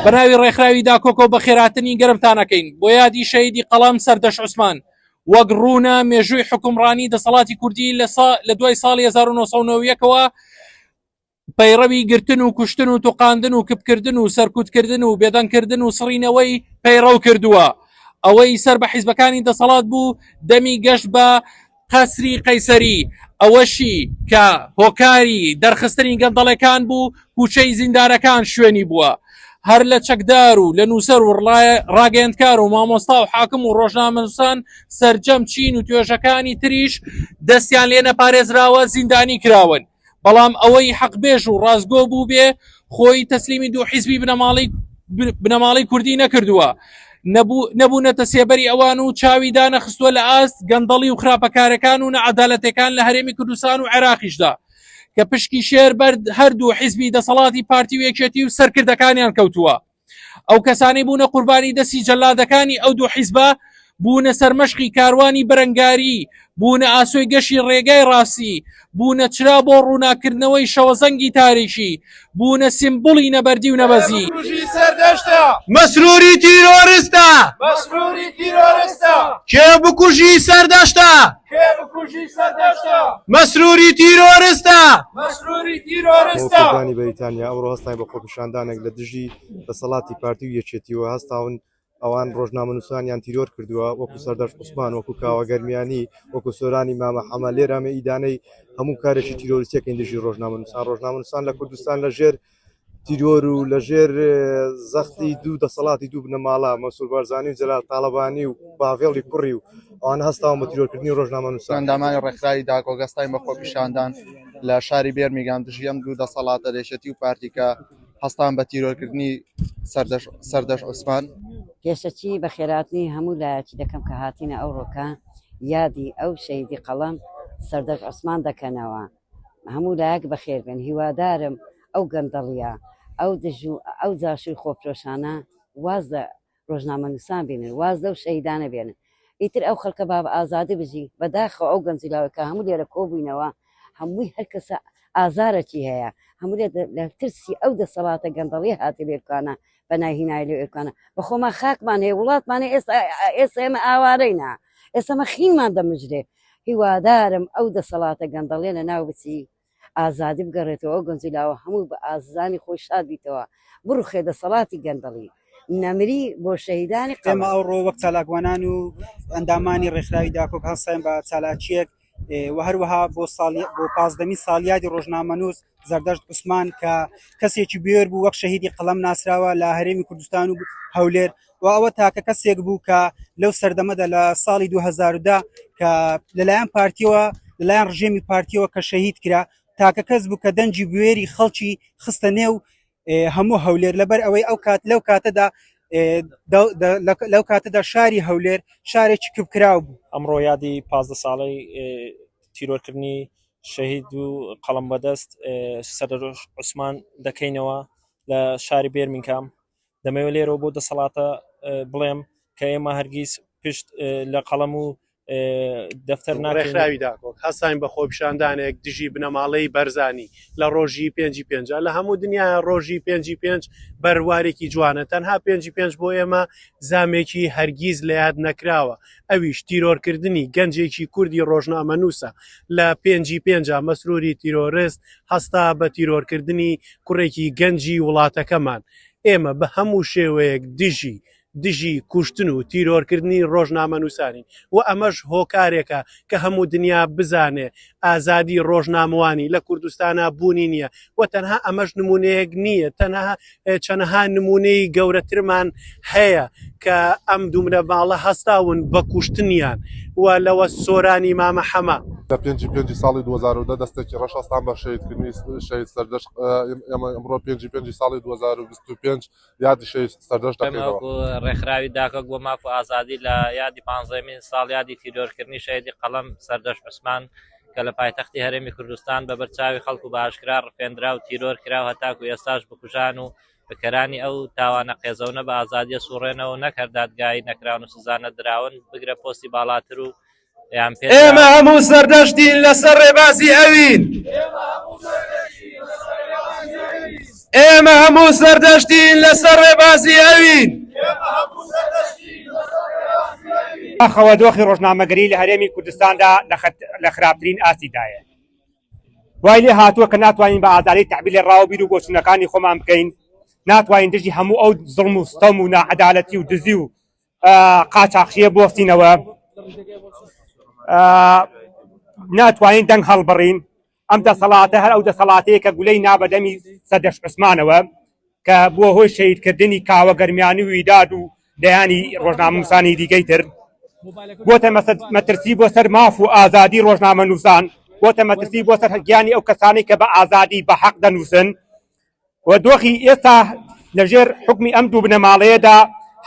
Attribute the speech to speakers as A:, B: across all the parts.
A: بەناوی ڕێکخراویدا کۆکۆ بە خێراتنی گەرمتانەکەین بۆ یادی شەهیدی قەڵام سەردەش عوسمان وەک ڕوونە مێژووی حکومڕانی دەسەڵاتی کوردی لە دوای ساڵی 1990ەوە پەیڕەوی گرتن و کوشتن و توقاندن و کپکردن و سەرکوتکردن و بێدەنگکردن و سڕینەوەی پەیڕەو کردووە. ئەوەی سەر بە حیزبەکانی دەسەڵات بوو دەمی گەشت بە قەسری قەیسەری، ئەوەشی کە هۆکاری دەرخستنی گەندەڵەکان بوو کوچەی زیندارەکان شوێنی بووە. هەر لە چەکدار و لە نووسەر و ڕاگەیەندکار و مامۆستا و حاکم و ڕۆژنامەنووسان سەرجەم چین و توێژەکانی تریش دەستیان لێ نەپارێزراوە زیندانی کراون. بەڵام ئەوەی حەقبێژ و ڕازگۆ بوو بێ خۆی تەسلیمی دوو حیزبی بنەماڵی کوردی نەکردووە، نەبوونەتە سێبەری ئەوان و چاوی دانەخستووە لە ئاست گەندەڵی و خراپەکارەکان و نەعەدالەتەکان لە هەرێمی کوردستان و عێراقیشدا کە پشکی شێر بەرد هەردوو حیزبی دەسەڵاتی پارتی و یەکێتی و سەرکردەکانیان کەوتووە. ئەو کەسانی بوونە قوربانی دەستی جەلادەکانی ئەو دوو حیزبە، بوونە سەرمەشقی کاروانی بەرەنگاری، بوونە ئاسۆی گەشی ڕێگای ڕاستی، بوونە چرا بۆ ڕووناکردنەوەی شەوەزەنگی تاریشی، بوونە سیمبڵی نەبەردی و نەبەزی.
B: مەسرووری تیرۆریستە کێ بکوژی سەردەشتە مەسرووری تیرۆریستە
C: کۆکانی بەریتانیا ئەوڕۆ هەستای بە خۆپیشاندانێک لە دژی دەسەڵاتی پارتی و یەکێتیەوە هەستاون ئەوان ڕۆژنامەنووسانیان تیرۆر کردووە، وەکو سەردەش عوسمان، وەکو کاوەگەرمیانی، وەکو سۆرانی مامە حەمە. لێرەمە ئیدانەی هەموو کارێکی تیرۆریستیەکەین دژی ڕۆژنامەنووسان لە کوردستان لە ژێر تیرۆر و لە ژێر زەختی دوو دەسەڵاتی دوو بنەماڵە مەسوول بارزانی و جەلال تاڵەبانی و باڤێڵی کوڕی و ئەوان هەستاون بە تیرۆرکردنی ڕۆژنامەنووسان.
D: ئەندامانی ڕێکخراوی داکۆگەستای بە خۆپیشاندان لە شاری بێرمیگام دژی ئەم دوو دەسەڵاتە لێشەتی و پارتیکە هەستان بە تیرۆرکردنی سەردەش عوسمان.
E: پێشەچی بە خێراتنی هەموو لایەکی دەکەم کە هاتینە ئەو ڕۆکە یادی ئەو شەیدی قەڵەم سەردەش عوسمان دەکەنەوە. هەموو لایەک بەخێر بن. هیوادارم ئەو گەندەڵیە ئەو زاشوی خۆفرۆشانە واز لە ڕۆژنامەنووسان بێنن، واز لەو شەیدانە بێنن. ئیتر ئەو خەڵکە با بە ئازادی بژی بەداخەوە ئەو گەنجلاوەکە هەموو لێرە کۆبووینەوە، هەمووی هەر کەسە ئازارێکی هەیە، هەموو لە ترسی ئەو دەسەڵاتە گەندەڵی هاتی لێرکانە بە ناهینای لێ ئێرکانە بە خۆمان خاکمان هەیە، وڵاتمانێ ئێستا ئێمە ئاوارەینا، ئێستەمە خینمان دەمژرێ. هیوادارم ئەو دەسەڵاتە گەندەڵێ لە ناو بچی ئازادی بگەڕێتەوە، ئەو گەنجلاوە هەموو بە ئازانی خۆی شاد بیتەوە، بڕوخێ دەسەڵاتی گەندەڵی نەمری بۆ شەهیدانی
F: ئێمە ئەو ڕۆ وەک چالاکوانان و ئەندامانی ڕێکخراوی داکۆک هەستین بە چالاکیەک و هەروەها بۆ 15 ساڵیادی ڕۆژنامەنووس زەردەشت عوسمان کە کەسێکی بێر بوو وەک شەهیدی قەڵەم ناسراوە لە هەرێمی کوردستان و هەولێر، و ئەوە تاکە کەسێک بوو کە لەو سەردەمەدا لە ساڵی 2010 کە لەلایەن پارتیەوە لەلایەن ڕژێمی پارتیەوە کە شەهید کرا، تاکە کەس بوو کە دەنجی بوێری خەڵکی خستە نێو هەموو هەولێر. لەبەر ئەوەی لەو کاتەدا شاری هەولێر شارێکی کبکراو بوو.
G: ئەمڕۆ یادی 15 ساڵەی تیرۆرکردنی شەهید و قەڵەم بەدەست سەردەش عوسمان دەکەینەوە لە شاری بێرمینگام. دەمەوێت لێرەوە بۆ دەسەڵاتە بڵێم کە ئێمە هەرگیز پشت لە قەڵەم و دەفتەر
B: ڕێکخراوی داکۆک هەستاین بە خۆپیشاندانێک دژی بنەماڵەی بەرزانی لە ڕۆژی 5 لە هەموو دنیا ڕۆژی 5 بەروارێکی جوانە. تەنها 5 بۆ ئێمە زامێکی هەرگیز لە یاد نەکراوە، ئەویش تیرۆرکردنی گەنجێکی کوردی ڕۆژنامەنووسە. لە 5 مەسرووری تیرۆریست هەستا بە تیرۆرکردنی کوڕێکی گەنجی وڵاتەکەمان. ئێمە بە هەموو شێوەیەک دژی کوشتن و تیرۆرکردنی ڕۆژنامەنووسانی و ئەمەش هۆکارێکە کە هەموو دنیا بزانێ ئازادی ڕۆژنامەوانی لە کوردستانە بوونی نییە، و تەنها ئەمەش نمونەیەک نییە، تەنها چەندەها نمونەی گەورەترمان هەیە کە ئەم دوو منەماڵە هەستاون بە کوشتنیان و لەوە سۆرانی مامە حەمە.
H: لە 5 ساڵی 2010 دەستێکی ڕەشەستان بە شەهیدکردنی شەهید سەردەشت. ئێمە ئەمڕۆ 5 ساڵی 2025 یادی شەهید سەردەشت دەکەینەوە.
I: ڕێکخراوی داکۆک بۆ ماف و ئازادی لە یادی 15 ساڵ یادی تیرۆرکردنی شەهیدی قەڵەم سەردەشت عوسمان کە لە پایتەختی هەرێمی کوردستان بە بەرچاوی خەڵک و باشکرا ڕفێنرا و تیرۆر کراوە هەتاکو ئێستاش بکوژان و بەکەرانی ئەو تاوانە قێزەونە بە ئازادیە سوڕێنەوە نەکەر دادگایی نەکراون و سزانە دراون بگرە پۆستی باڵاتر و یان پێ
J: ئێمە هەموو سەردەشتین لەسەر ڕێبازی ئەوین ئێمە هەموو سەردەشتین لەسەر ڕێبازی ئەوین
K: خەوە دۆخی ڕۆژنامەگەری لە هەرێمی کوردستاندا لە خراپترین ئاسیدایە وای لێ هاتووە کە ناتوانین بە ئازادی تعبیر لێ ڕاوە بیر و بۆچوونەکانی خۆمان بکەین ناتوانین دژی هەموو ئەو زڵم و ستەم و ناعەدالەتی و دزی و قاچاقچیە بۆستینەوە ناتوانین دەنگ هەڵبڕین ئەم دەسەڵاتە هەر ئەو دەسەڵاتەیە کە گولەی نابەدەمی سەردەش عوسمانەوە کە بووە هۆی شەهیدکردنی کاوە گەرمیانی و ویداد و دەیانی ڕۆژنامەنووسانی دیگەی تر بۆتە مەترسی بۆ سەر ماف و ئازادی ڕۆژنامەنووسان بۆتە مەترسی بۆ سەر گیانی ئەو کەسانی کە بە ئازادی بە حەق دەنووسن و دۆخی ئێستا لەژێر حکمی ئەم دوو بنەماڵەیەدا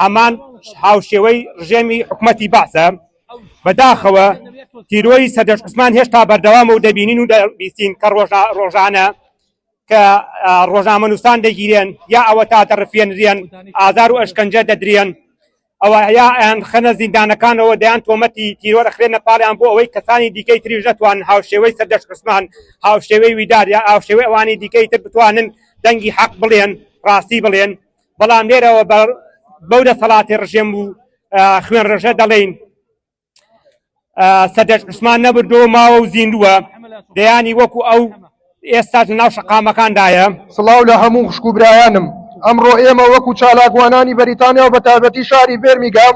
K: هەمان هاوشێوەی ڕژێمی حکومەتی باسە بەداخەوە تیرۆی سەردەش عوسمان هێشتا بەردەوامە و دەبینین و دەبیستین کە ڕۆژانە کە ڕۆژنامەنووسان دەگیرێن یا ئەوە تا دەڕفێنرێن ئازار و ئەشکەنجە دەدرێن ئەوە یان خەنە زیندانەکانەوە دەیان تۆمەتی تیرۆر ئەخرێنە پاڵیان بۆ ئەوەی کەسانی دیکەی تریش نەتوان هاوشێوەی سەردەش عوسمان هاوشێوەی ویدار یا هاوشێوەی ئەوانی دیکەی تر بتوانن دەنگی حەق بڵێن ڕاستی بڵێن بەڵام لێرەوە بەو دەسەڵاتی ڕژێم و خوێن ڕژە دەڵێن سەردەش عوسمان نەبردۆ ماوە و زیندووە دەیانی وەکو ئەو ئێستا ناو شەقامەکاندایە
L: سڵاو لە هەموو خوشک و برایانم ئەمڕۆ ئێمە وەکو چالاکوانانی بەریتانیا و بەتابەتی شاری بێرمیگام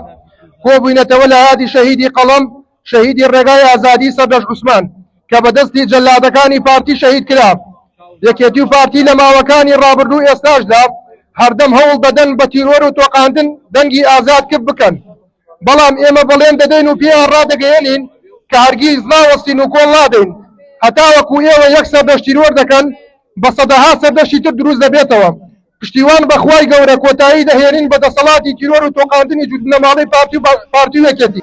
L: کۆبووینەتەوە لە یادی شەهیدی قەڵەم شەهیدی ڕێگای ئازادی سەردەش عوسمان کە بەدەستی جەلادەکانی پارتی شەهید کرا یەکێتی و پارتی لە ماوەکانی ڕابردوو ئێستاشدا هەردەم هەوڵ دەدەن بە تیرۆر و تۆقاندن دەنگی ئازاد کرد بکەن بەڵام ئێمە بەڵێن دەدەین و پێیان ڕادەگەیەنین کە هەرگیز ناوەستین و کۆڵ نادەین هەتا وەکو ئێوە یەک سەردەش تیرۆر دەکەن بە سەدەها سەردەشی تر دروست دەبێتەوە پشتیوان بەخوای گەورە کۆتایی دەهێنین بە دەسەڵاتی تیرۆر و تۆقاندنی جوودنەماڵەی پارتی و یەکێتی